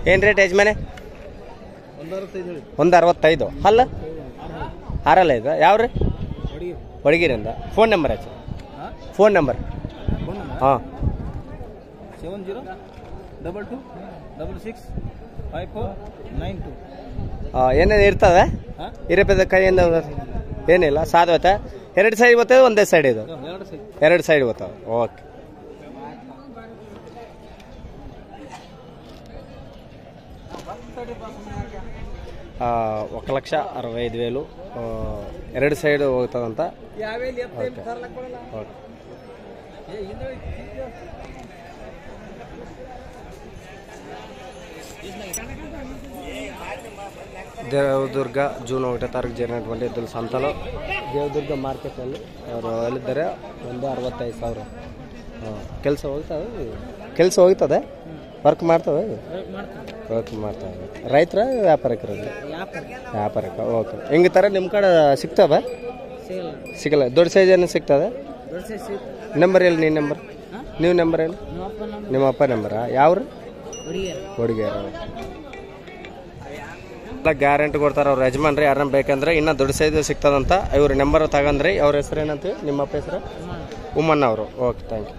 ಏನು ರೇಟ್ ಯಜಮಾನೆ? 165. ಅಲ್ಲ ಆರಲ್ಲ ಇದು ಯಾವ್ರಿ? ಒಡಗಿರಿಂದ. ಫೋನ್ ನಂಬರ್ ಆಯ್ತು, ಫೋನ್ ನಂಬರ್. ಹಾಂ 7022665492. ಏನೇನು ಇರ್ತದೆ? ಇರಪ್ಪದ ಕೈಯಿಂದ ಏನಿಲ್ಲ, ಸಾಧ್ವತೆ. 2 ಸೈಡ್ ಬರ್ತದೆ, ಒಂದೇ ಸೈಡ್ ಇದು? 2 ಸೈಡ್ ಬರ್ತವೆ. ಓಕೆ. ₹1,65,000 2 ಸೈಡ್ ಹೋಗ್ತದಂತ. ದೇವದುರ್ಗ ಜೂನ್ 1ನೇ ತಾರೀಕು ಜನರೇಟ್ ಇದ್ದಲ್ಲಿ ಸಂತಲು ದೇವದುರ್ಗ ಮಾರ್ಕೆಟಲ್ಲಿ ಅವರು ಹೇಳಿದ್ದಾರೆ 1,65,000. ಕೆಲಸ ಹೋಗ್ತದೆ, ವರ್ಕ್ ಮಾಡ್ತವೆ, ವರ್ಕ್ ಮಾಡ್ತವೆ. ರೈತರ ವ್ಯಾಪಾರಕ್ಕೆ? ವ್ಯಾಪಾರಕ್ಕೆ. ಓಕೆ. ಹಿಂಗೆ ಥರ ನಿಮ್ಮ ಕಡೆ ಸಿಗ್ತವೆ? ಸಿಗಲ್ಲ. ದೊಡ್ಡ ಸೈಜ್ ಏನು ಸಿಗ್ತದೆ? ನಂಬರ್ ಎಲ್ಲಿ? ನೀನು ನಂಬರ್? ನೀವು ನಂಬರ್ ಏನು? ನಿಮ್ಮ ಅಪ್ಪ ನಂಬರಾ? ಯಾವ್ರು? ಹುಡುಗಿಯರು. ಎಲ್ಲ ಗ್ಯಾರಂಟಿ ಕೊಡ್ತಾರೆ ಅವ್ರು ಯಜಮಾನ್ರಿ. ಯಾರನ್ನ ಬೇಕಂದ್ರೆ ಇನ್ನೂ ದೊಡ್ಡ ಸೈಜ್ ಸಿಗ್ತದಂತ. ಇವ್ರ ನಂಬರ್ ತಗೊಂಡ್ರಿ. ಅವ್ರ ಹೆಸರು ಏನಂತೀವಿ? ನಿಮ್ಮ ಅಪ್ಪ ಹೆಸರು? ಉಮ್ಮಣ್ಣ ಅವರು. Okay, thank you.